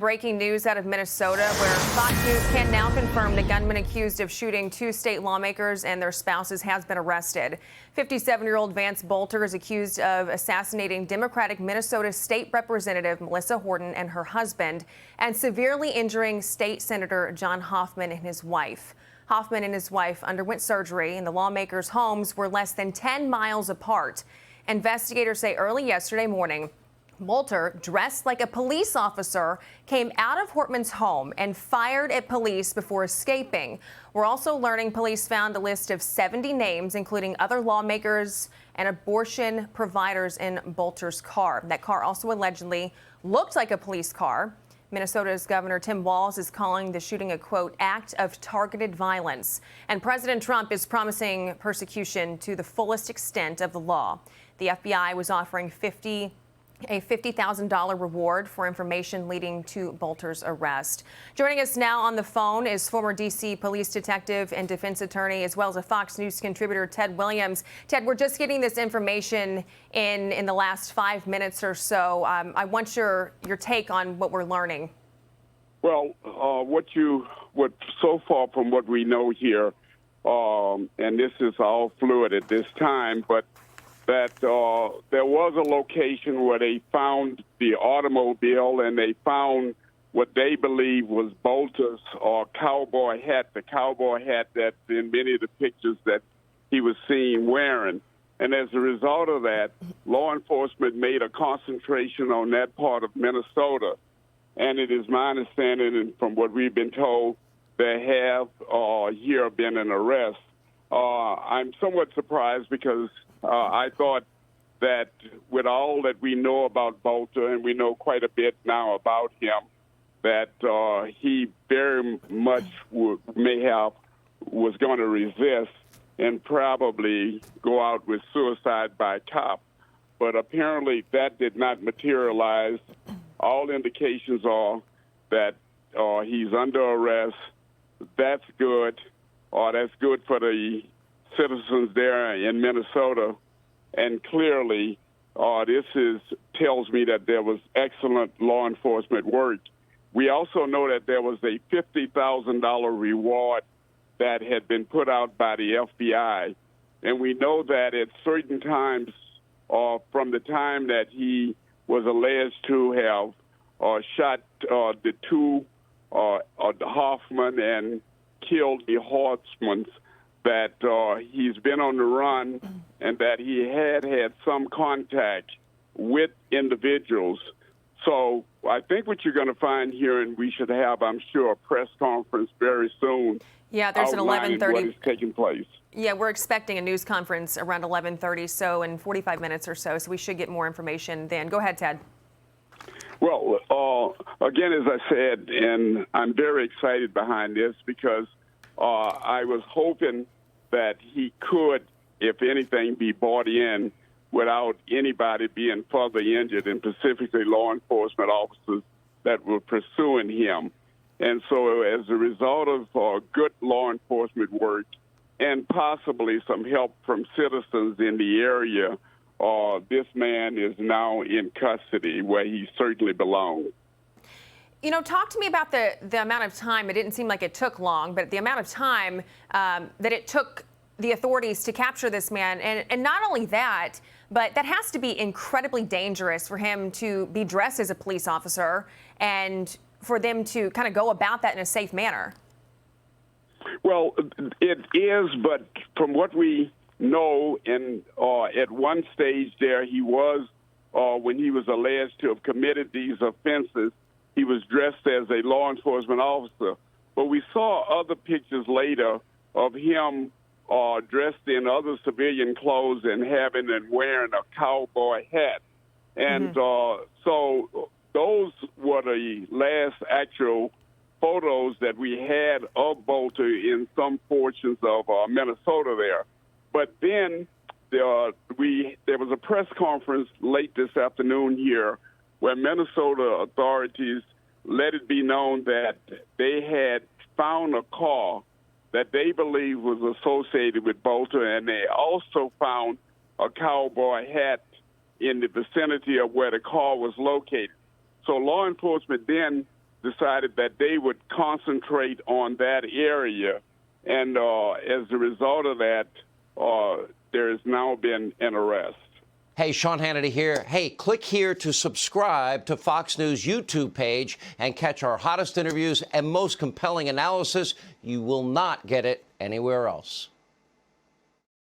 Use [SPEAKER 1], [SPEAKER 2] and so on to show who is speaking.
[SPEAKER 1] Breaking news out of Minnesota, where Fox News can now confirm the gunman accused of shooting two state lawmakers and their spouses has been arrested. 57-year-old Vance Boelter is accused of assassinating Democratic Minnesota State Representative Melissa Horton and her husband, and severely injuring State Senator John Hoffman and his wife. Hoffman and his wife underwent surgery, and the lawmakers' homes were less than 10 miles apart. Investigators say early yesterday morning, Boelter, dressed like a police officer, came out of Hortman's home and fired at police before escaping. We're also learning police found a list of 70 names, including other lawmakers and abortion providers, in Boelter's car. That car also allegedly looked like a police car. Minnesota's Governor Tim Walz is calling the shooting a, quote, act of targeted violence. And President Trump is promising persecution to the fullest extent of the law. The FBI was offering a $50,000 reward for information leading to Boelter's arrest. Joining us now on the phone is former D.C. police detective and defense attorney, as well as a Fox News contributor, Ted Williams. Ted, we're just getting this information in the last 5 minutes or so. I want your take on what we're learning.
[SPEAKER 2] Well, what so far from what we know here, and this is all fluid at this time, but that there was a location where they found the automobile, and they found what they believe was Boelter's cowboy hat, the cowboy hat that's in many of the pictures that he was seen wearing. And as a result of that, law enforcement made a concentration on that part of Minnesota. And it is my understanding, and from what we've been told, there have here been an arrest. I'm somewhat surprised because I thought that with all that we know about Boelter, and we know quite a bit now about him, that he very much was going to resist and probably go out with suicide by cop. But apparently that did not materialize. All indications are that he's under arrest. That's good. That's good for the citizens there in Minnesota, and clearly tells me that there was excellent law enforcement work. We also know that there was a $50,000 reward that had been put out by the FBI, and we know that at certain times from the time that he was alleged to have shot the two, the Hoffman, and killed the Horstmans, that he's been on the run and that he had some contact with individuals. So I think what you're going to find here, and we should have, I'm sure, a press conference very soon.
[SPEAKER 1] Yeah, there's an 11:30.
[SPEAKER 2] What is taking place.
[SPEAKER 1] Yeah, we're expecting a news conference around 11:30, so in 45 minutes or so. So we should get more information then. Go ahead, Ted.
[SPEAKER 2] Well, again, as I said, and I'm very excited behind this because I was hoping that he could, if anything, be brought in without anybody being further injured, and specifically law enforcement officers that were pursuing him. And so as a result of good law enforcement work and possibly some help from citizens in the area, this man is now in custody where he certainly belongs.
[SPEAKER 1] You know, talk to me about the amount of time. It didn't seem like it took long, but the amount of time that it took the authorities to capture this man. And not only that, but that has to be incredibly dangerous for him to be dressed as a police officer and for them to kind of go about that in a safe manner.
[SPEAKER 2] Well, it is, but from what we know, and at one stage there, he was, when he was alleged to have committed these offenses, he was dressed as a law enforcement officer. But we saw other pictures later of him dressed in other civilian clothes and wearing a cowboy hat. And so those were the last actual photos that we had of Boelter in some portions of Minnesota there. But then there was a press conference late this afternoon here where Minnesota authorities let it be known that they had found a car that they believe was associated with Boelter, and they also found a cowboy hat in the vicinity of where the car was located. So law enforcement then decided that they would concentrate on that area. And as a result of that, there has now been an arrest.
[SPEAKER 3] Hey, Sean Hannity here. Hey, click here to subscribe to Fox News YouTube page and catch our hottest interviews and most compelling analysis. You will not get it anywhere else.